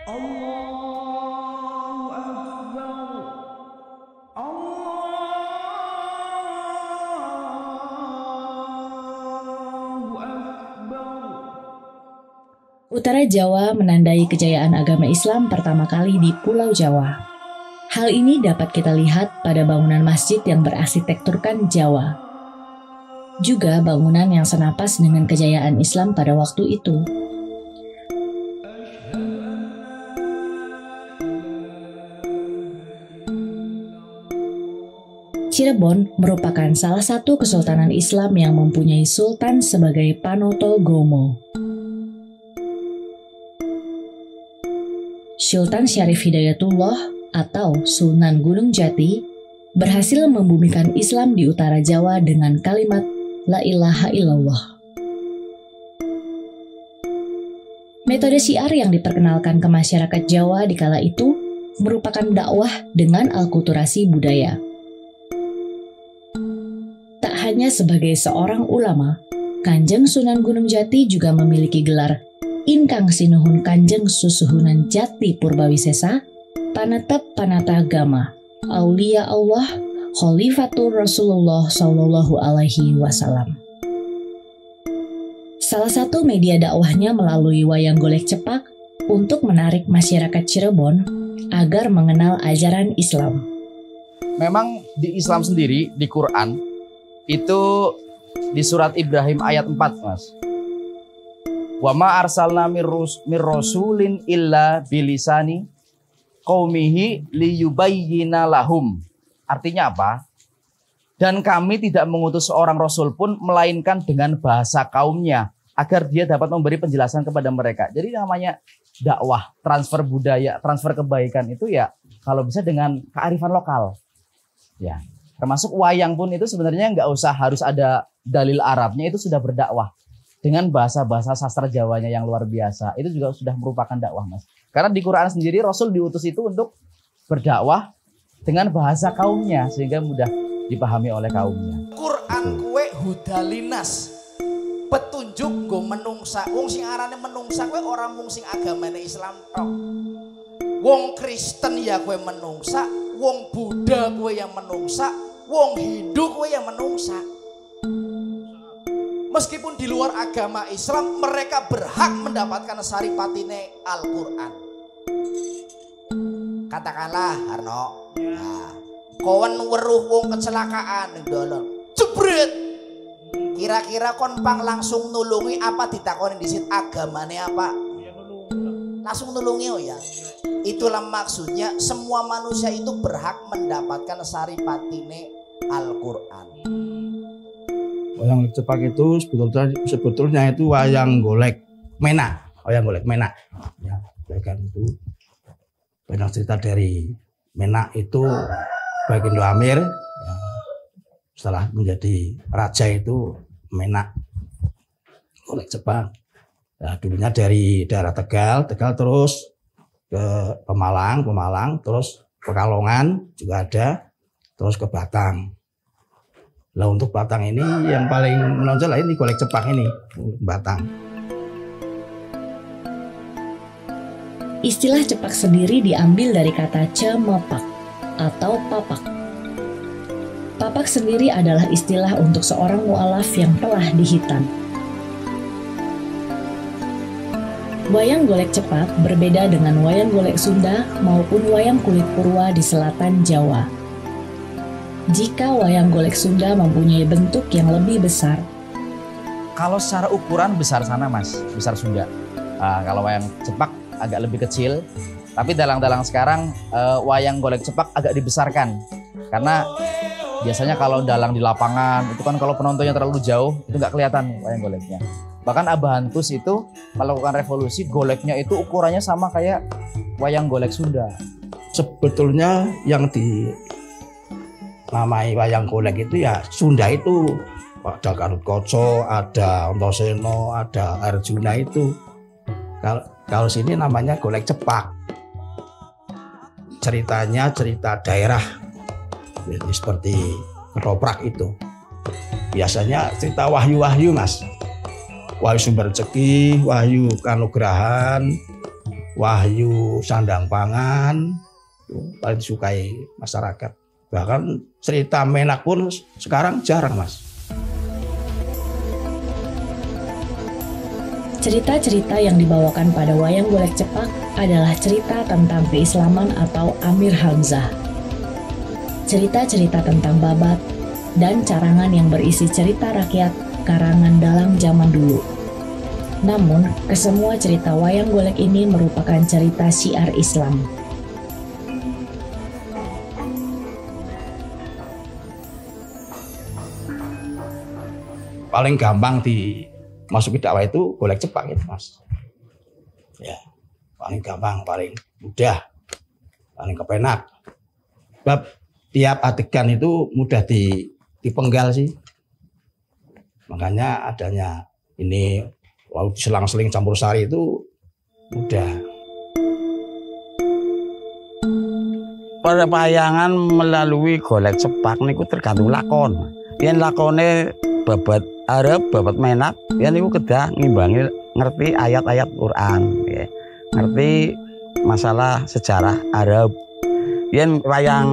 Allahu Akbar. Allahu Akbar. Utara Jawa menandai kejayaan agama Islam pertama kali di Pulau Jawa. Hal ini dapat kita lihat pada bangunan masjid yang berarsitekturkan Jawa. Juga bangunan yang senapas dengan kejayaan Islam pada waktu itu. Cirebon merupakan salah satu kesultanan Islam yang mempunyai sultan sebagai Panoto Gomo. Sultan Syarif Hidayatullah atau Sunan Gunung Jati berhasil membumikan Islam di utara Jawa dengan kalimat La ilaha illallah. Metode syiar yang diperkenalkan ke masyarakat Jawa di kala itu merupakan dakwah dengan alkulturasi budaya. Tak hanya sebagai seorang ulama, Kanjeng Sunan Gunung Jati juga memiliki gelar Ingkang Sinuhun Kanjeng Susuhunan Jati Purbawisesa, Panatep Panatagama, Aulia Allah, Khalifatul Rasulullah Shallallahu Alaihi Wasallam. Salah satu media dakwahnya melalui wayang golek cepak untuk menarik masyarakat Cirebon agar mengenal ajaran Islam. Memang di Islam sendiri, di Quran, itu di surat Ibrahim ayat 4, Mas. Wa ma arsalna mir rasulin illa bilisani qaumihi liyubayyina lahum. Artinya apa? Dan kami tidak mengutus seorang rasul pun melainkan dengan bahasa kaumnya agar dia dapat memberi penjelasan kepada mereka. Jadi namanya dakwah, transfer budaya, transfer kebaikan itu ya kalau bisa dengan kearifan lokal. Ya, termasuk wayang pun itu sebenarnya nggak usah harus ada dalil Arabnya, itu sudah berdakwah. Dengan bahasa-bahasa sastra Jawanya yang luar biasa, itu juga sudah merupakan dakwah, Mas. Karena di Quran sendiri Rasul diutus itu untuk berdakwah dengan bahasa kaumnya sehingga mudah dipahami oleh kaumnya. Quran kue hudalinas, petunjuk go menungsa. Wong sing arane menungsa kue orang mung sing agamane Islam tok. Wong Kristen ya kue menungsa, wong Buddha kue yang menungsa, wong Hindu kue yang menungsa. Meskipun di luar agama Islam, mereka berhak mendapatkan saripatine Al-Quran. Katakanlah, Harno, nah, kawan weruh wong kecelakaan ning dalan, jebret. Kira-kira kon pang langsung nulungi apa ditakoni disit agamane apa? Langsung nulungi oh ya. Itulah maksudnya semua manusia itu berhak mendapatkan saripatine Al-Quran. Wayang golek cepak itu sebetulnya itu wayang golek menak, wayang golek menak. Ya, kan itu banyak cerita dari Menak itu Bagindo Amir. Ya, setelah menjadi raja itu Menak golek cepak. Ya, dulunya dari daerah Tegal terus ke Pemalang, terus Pekalongan juga ada, terus ke Batang. Lah untuk Batang ini yang paling menonjol lah ini golek cepak ini, Batang. Istilah cepak sendiri diambil dari kata cemepak atau papak. Papak sendiri adalah istilah untuk seorang mu'alaf yang telah dihitan. Wayang golek cepak berbeda dengan wayang golek Sunda maupun wayang kulit purwa di selatan Jawa. Jika wayang golek Sunda mempunyai bentuk yang lebih besar. Kalau secara ukuran besar sana, Mas, besar Sunda. Kalau wayang cepak agak lebih kecil. Tapi dalang-dalang sekarang wayang golek cepak agak dibesarkan. Karena biasanya kalau dalang di lapangan itu kan kalau penontonnya terlalu jauh itu nggak kelihatan wayang goleknya. Bahkan Abah Antus itu melakukan revolusi, goleknya itu ukurannya sama kayak wayang golek Sunda. Sebetulnya yang dinamai wayang golek itu ya Sunda itu ada Garutkaca, ada Antasena, ada Arjuna itu. Kalau sini namanya golek cepak. Ceritanya cerita daerah, jadi seperti ketoprak itu. Biasanya cerita wahyu-wahyu mas, wahyu sumber rezeki, wahyu kanugrahan, wahyu sandang pangan, itu paling disukai masyarakat. Bahkan cerita menak pun sekarang jarang mas. Cerita-cerita yang dibawakan pada wayang golek cepak adalah cerita tentang keislaman atau Amir Hamzah. Cerita-cerita tentang babat dan carangan yang berisi cerita rakyat karangan dalam zaman dulu. Namun, kesemua cerita wayang golek ini merupakan cerita syiar Islam. Paling gampang dimasuki dakwah itu golek cepak itu mas. Ya, paling gampang, paling mudah, paling kepenak. Sebab tiap adegan itu mudah dipenggal sih. Makanya adanya ini lalu selang-seling campur sari itu mudah. Perpayangan melalui golek cepak niku tergantung lakon. Yen lakone babat Arab, babat menak, ya niku kedah ngimbangi ngerti ayat-ayat Quran, ya. Ngerti masalah sejarah Arab. Yen wayang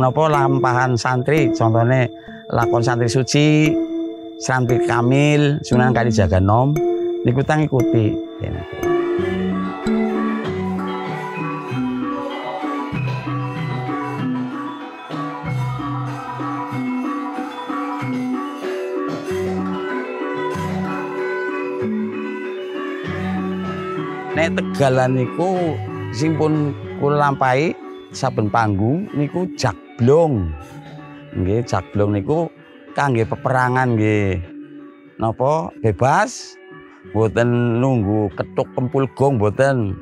napa lampahan santri, contohnya lakon santri suci, santri kamil, Sunan Kalijaga Nom, niku tang ikuti. Ya, niku. Nek Tegalan niku sing pun kula lampahi saben panggung niku jakblong. Nggih, jakblong niku kangge peperangan nggih. Napa bebas, mboten nunggu ketuk kempul gong mboten.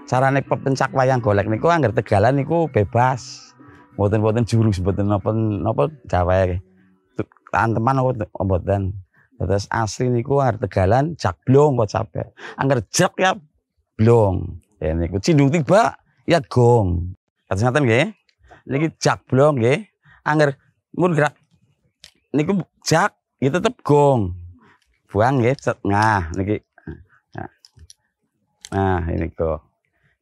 Carane pepencak wayang golek niku angger Tegalan niku bebas. Mboten jurus, mboten napa jawae. Anteman apa mboten. Terus asli niku angger Tegalan jakblong kok capek. Angger jek ya blong, ya niku cindung tiba ya gong. Kados ngaten nggih. Niki jak blong nggih. Angger mun gerak niku jak ya tetep gong. Buang nggih, nah niki. Nah, ini kok.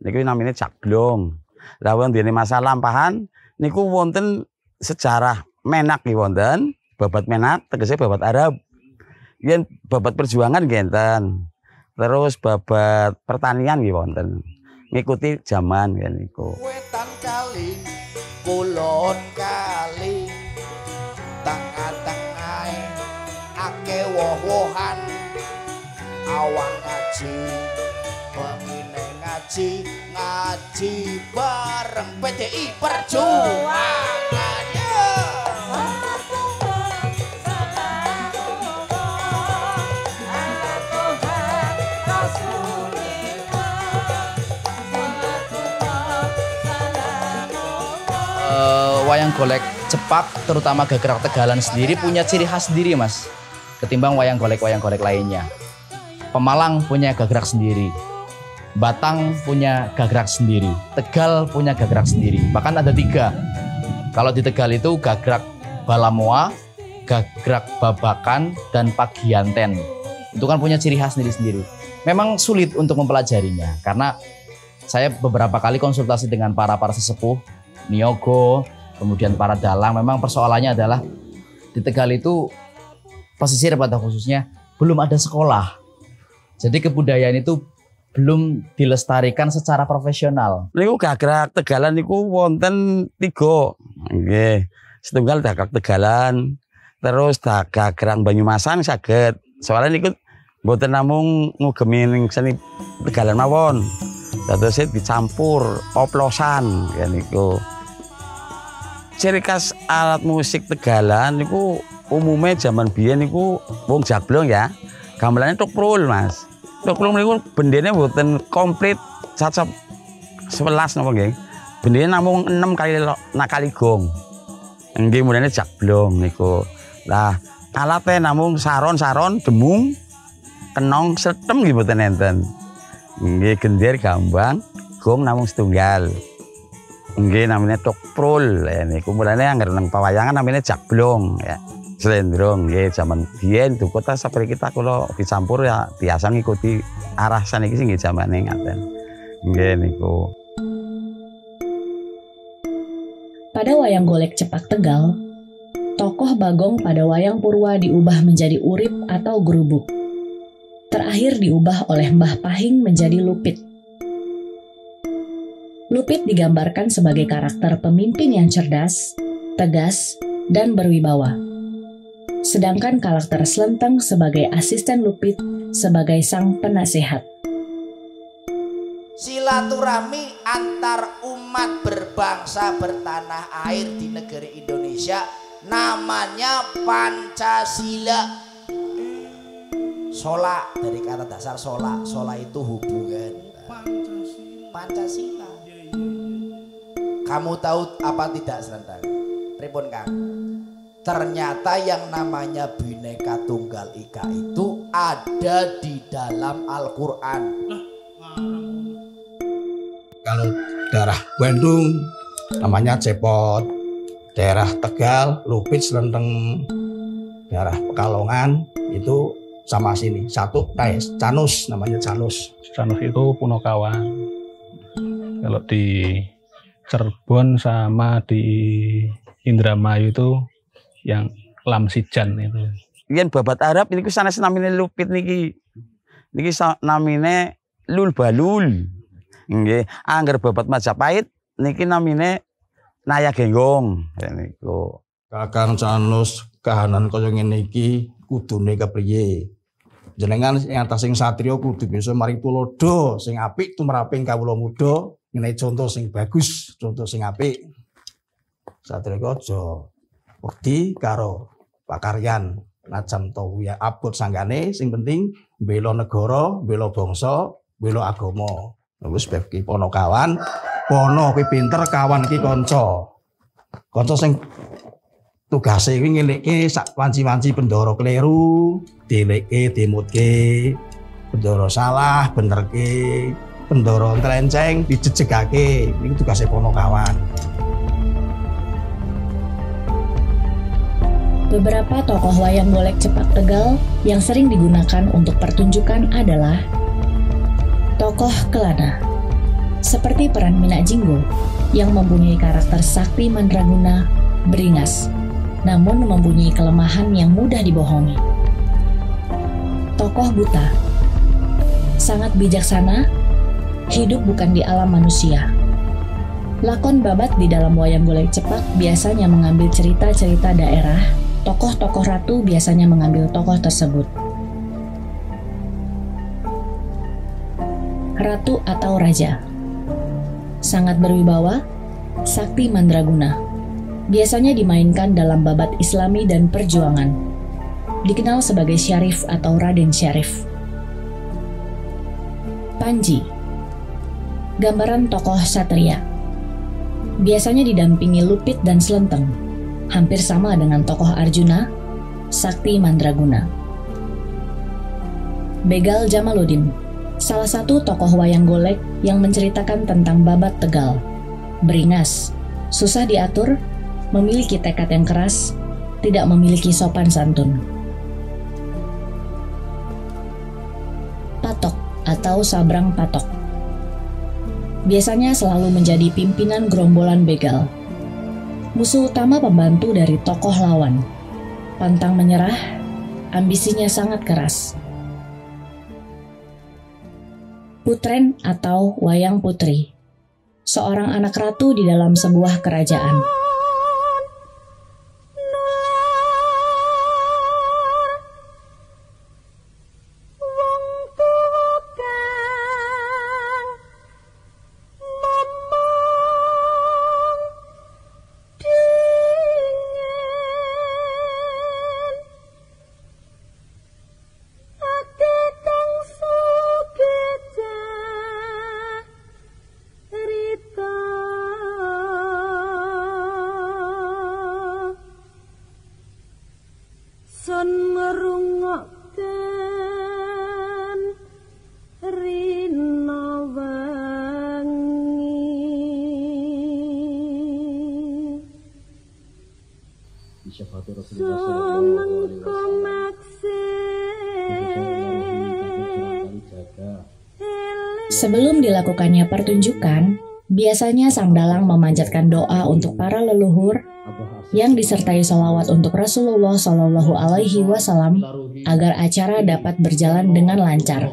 Niku namanya jak blong. Lah wong dene masa lampahan niku wonten sejarah menak nggih wonten, babat menak tegese babat Arab. Yen babat perjuangan ngenten. Terus babat pertanian nggih wonten. Ngikuti zaman kan niku. Wetan kali, kulon kali, tengah-tengah ake woh-wohan, awan ngaji, pengine ngaji bareng PDI Perjuangan. Wayang golek cepak terutama gagrak Tegalan sendiri punya ciri khas sendiri mas ketimbang wayang golek lainnya. Pemalang punya gagrak sendiri, Batang punya gagrak sendiri, Tegal punya gagrak sendiri, bahkan ada 3. Kalau di Tegal itu gagrak Balamoa, gagrak Babakan, dan Pagianten. Itu kan punya ciri khas sendiri-sendiri. Memang sulit untuk mempelajarinya karena saya beberapa kali konsultasi dengan para sesepuh Niyogo, kemudian para dalang. Memang persoalannya adalah di Tegal itu pesisir pada khususnya belum ada sekolah. Jadi kebudayaan itu belum dilestarikan secara profesional. Niku gagrak Tegalan niku wonten 3. Nggih. Setunggal gagrak Tegalan, terus gagrak Banyumasan saged. Soalnya niku mboten namung ngugemi ning seni Tegalan mawon. Dados dicampur oplosan ya niku. Ciri khas alat musik Tegalan niku umumnya zaman biyen niku wong jablong ya. gamelannya tok prul Mas. Tok prul niku bendene mboten komplit cacap 11 napa nggih. Bendene namung 6 kali gong. Nggih mulane jakblong niku. Lah alatnya namung saron-saron, demung, kenong, setem nggih mboten enten. Nggih gender gambang, gong namung setunggal. Nggih namanya tok prul ya niku mulane anggar nang pawayangan namanya jakblong ya. Slendrong nggih jaman biyen duku ta sapriki kita kula dicampur ya biasa ngikuti arah saniki sing nggih jamane ngaten. Nggih niku. Pada wayang golek Cepak Tegal, tokoh Bagong pada wayang Purwa diubah menjadi Urip atau Gerubuk. Terakhir diubah oleh Mbah Pahing menjadi Lupit. Lupit digambarkan sebagai karakter pemimpin yang cerdas, tegas, dan berwibawa. Sedangkan karakter Slenteng sebagai asisten Lupit sebagai sang penasehat. Silaturahmi antar umat berbangsa bertanah air di negeri Indonesia namanya Pancasila. Sola dari kata dasar sola. Sola itu hubungan. Pancasila. Kamu tahu apa tidak Slenteng? Pripun Kang? Ternyata yang namanya Bhinneka Tunggal Ika itu ada di dalam Al-Quran. Kalau daerah Bandung namanya Cepot, daerah Tegal, Lupit, Slenteng, daerah Pekalongan itu sama sini. Satu Canus, namanya Canus. Canus itu Punokawan. Kalau di Cirebon sama di Indramayu itu yang Lamsijan itu. Yen babat Arab niku sanes namine Lupit niki. Niki namine Lul Balul. Nggih, angger babat Majapahit niki namine Naya Genggong. Niku. Kakang Canus kahanan kaya ngene iki kudune kepriye? Jenengan ing atas sing satriya kudu bisa maring tulodo sing apik tumraping kawula muda, ngene contoh sing bagus, contoh sing apik. Satriya aja wedi karo pakaryan najan to ya abot sanggane sing penting bela negara, bela bangsa, bela agama. Wis bab ki Ponokawan, pono kuwi pinter, kawan ki kanca. Kanca sing tugase kuwi ngelikke sak wanci-wanci bendoro kleru, dilekke, dimutke, bendoro salah, benerke, bendoro trenceng, dijejegake. Niku tugase Ponokawan. Beberapa tokoh wayang golek Cepak Tegal yang sering digunakan untuk pertunjukan adalah tokoh Kelana, seperti peran Minak Jinggo yang mempunyai karakter sakti mandraguna, beringas, namun mempunyai kelemahan yang mudah dibohongi. Tokoh Buta, sangat bijaksana, hidup bukan di alam manusia. Lakon babat di dalam wayang golek Cepak biasanya mengambil cerita-cerita daerah. Tokoh-tokoh ratu biasanya mengambil tokoh tersebut. Ratu atau raja, sangat berwibawa, sakti mandraguna. Biasanya dimainkan dalam babat Islami dan perjuangan. Dikenal sebagai Syarif atau Raden Syarif. Panji, gambaran tokoh satria. Biasanya didampingi Lupit dan Slenteng. Hampir sama dengan tokoh Arjuna, sakti mandraguna. Begal Jamaluddin, salah satu tokoh wayang golek yang menceritakan tentang babat Tegal. Beringas, susah diatur, memiliki tekad yang keras, tidak memiliki sopan santun. Patok atau Sabrang Patok, biasanya selalu menjadi pimpinan gerombolan begal. Musuh utama pembantu dari tokoh lawan. Pantang menyerah, ambisinya sangat keras. Putren atau wayang putri, seorang anak ratu di dalam sebuah kerajaan. Sebelum dilakukannya pertunjukan, biasanya sang dalang memanjatkan doa untuk para leluhur yang disertai sholawat untuk Rasulullah Shallallahu Alaihi Wasallam agar acara dapat berjalan dengan lancar.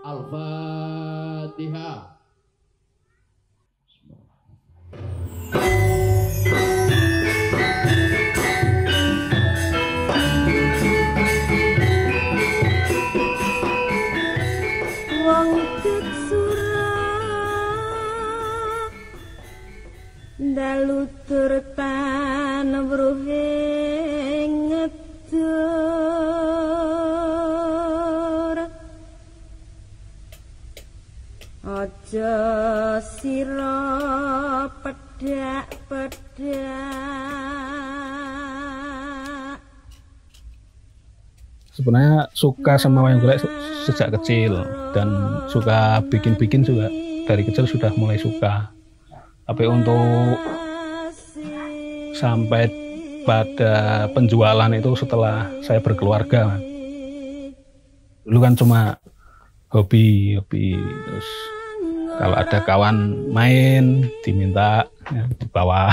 Al-Fatihah. Dalu turtan bruhe ngetur aja sira pedak-pedak. Sebenarnya suka sama wayang golek sejak kecil dan suka bikin-bikin juga dari kecil sudah mulai suka. Tapi untuk sampai pada penjualan itu setelah saya berkeluarga. Dulu kan cuma hobi terus kalau ada kawan main diminta ya, dibawa,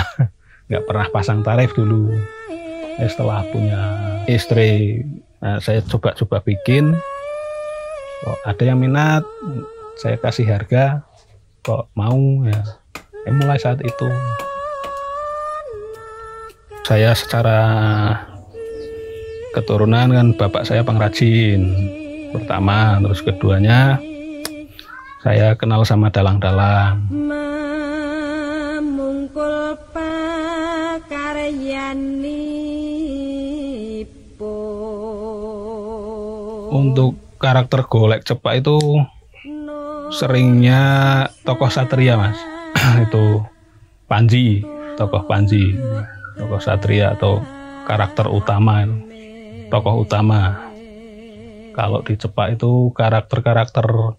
nggak pernah pasang tarif dulu. Setelah punya istri, nah, saya coba bikin, kok ada yang minat, saya kasih harga, kok mau ya. Mulai saat itu saya secara keturunan kan bapak saya pengrajin pertama, terus keduanya saya kenal sama dalang-dalang. Mungkul pakaryanipun. Untuk karakter golek cepak itu seringnya tokoh satria, Mas. Itu Panji, tokoh Panji, tokoh satria atau karakter utama, tokoh utama. Kalau di cepak itu karakter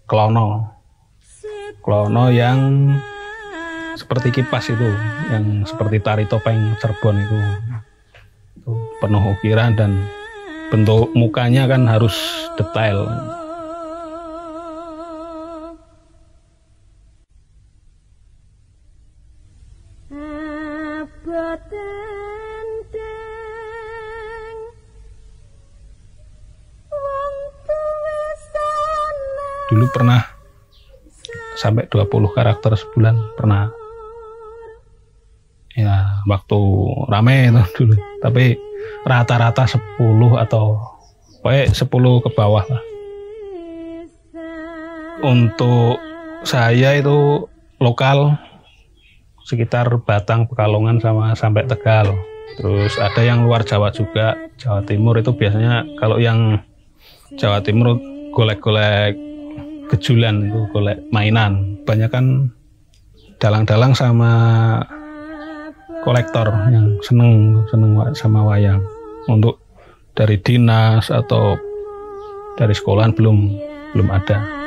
klono yang seperti kipas itu, yang seperti tari topeng Cirebon itu penuh ukiran dan bentuk mukanya kan harus detail. Dulu pernah sampai 20 karakter sebulan pernah. Ya, waktu rame itu dulu. Tapi rata-rata 10 atau pokoknya 10 ke bawah lah. Untuk saya itu lokal sekitar Batang, Pekalongan sama sampai Tegal. Terus ada yang luar Jawa juga, Jawa Timur itu biasanya kalau yang Jawa Timur golek-golek gejulan itu, golek mainan. Banyak kan dalang-dalang sama kolektor yang seneng sama wayang. Untuk dari dinas atau dari sekolahan belum ada.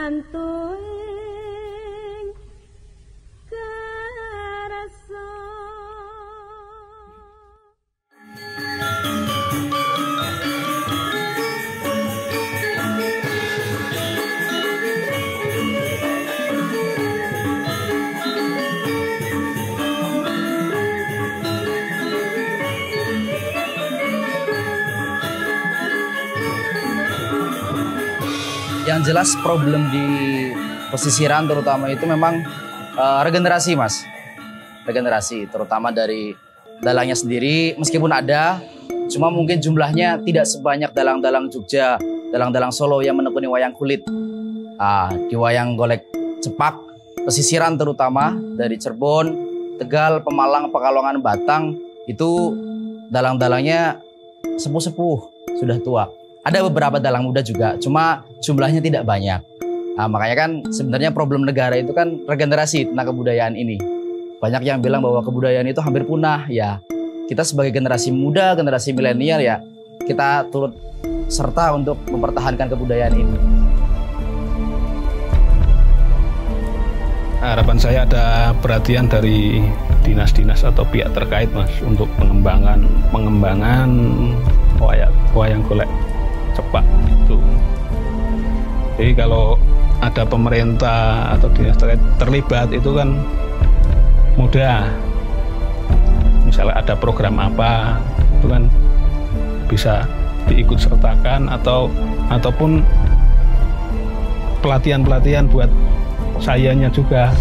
Yang jelas problem di pesisiran terutama itu memang regenerasi, Mas. Regenerasi terutama dari dalangnya sendiri, meskipun ada, cuma mungkin jumlahnya tidak sebanyak dalang-dalang Jogja, dalang-dalang Solo yang menekuni wayang kulit. Di wayang golek cepak pesisiran terutama dari Cirebon, Tegal, Pemalang, Pekalongan, Batang itu dalang-dalangnya sepuh-sepuh, sudah tua. Ada beberapa dalang muda juga, cuma jumlahnya tidak banyak. Makanya kan sebenarnya problem negara itu kan regenerasi tentang kebudayaan ini. Banyak yang bilang bahwa kebudayaan itu hampir punah. Ya, kita sebagai generasi muda, generasi milenial ya, kita turut serta untuk mempertahankan kebudayaan ini. Harapan saya ada perhatian dari dinas-dinas atau pihak terkait, Mas, untuk pengembangan wayang golek cepak itu. Jadi kalau ada pemerintah atau dia terlibat itu kan mudah. Misalnya ada program apa itu kan bisa diikut sertakan ataupun pelatihan buat sayanya juga.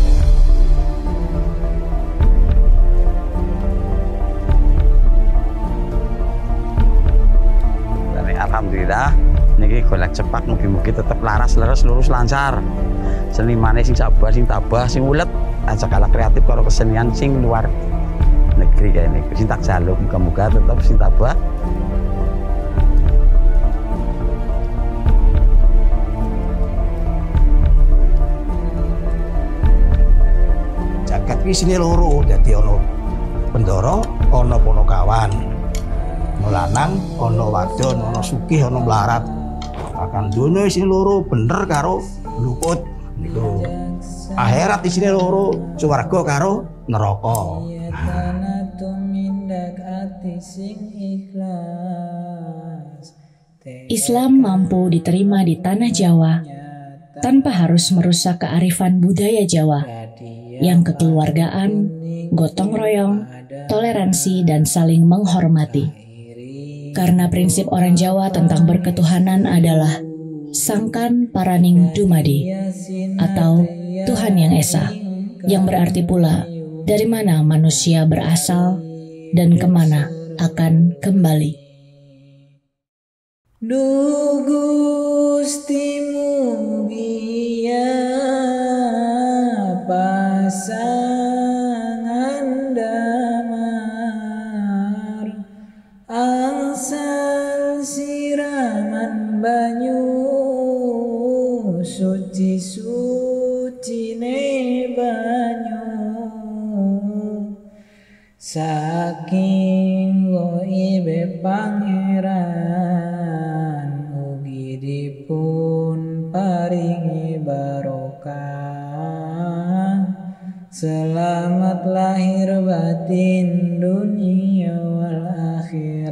Alhamdulillah niki golek cepat, mugi-mugi tetep laras lurus lancar. Senimane sing sabar, sing tabah, sing ulet, aja kalah kreatif karo kesenian sing luar negeri kayak ini. Sing tak jaluk muga-muga tetep sing tabah. Jagat ki sini loro, dadi ono Bendoro, ono Ponokawan. Ono lanang, ono wadon, ono sugih, ono melarat. Akan dunia sini loro bener karo luput. Niku. Akhirat di sini loro, swarga karo neraka. Islam mampu diterima di tanah Jawa tanpa harus merusak kearifan budaya Jawa yang kekeluargaan, gotong royong, toleransi, dan saling menghormati. Karena prinsip orang Jawa tentang berketuhanan adalah Sangkan Paraning Dumadi atau Tuhan yang Esa, yang berarti pula dari mana manusia berasal dan kemana akan kembali. Duh Gusti mugia pasangan damar angsal siraman banyu suci ne banyu saking goibe pangeran ugi dipun paringi barokah selamat lahir batin dunia wal akhirah.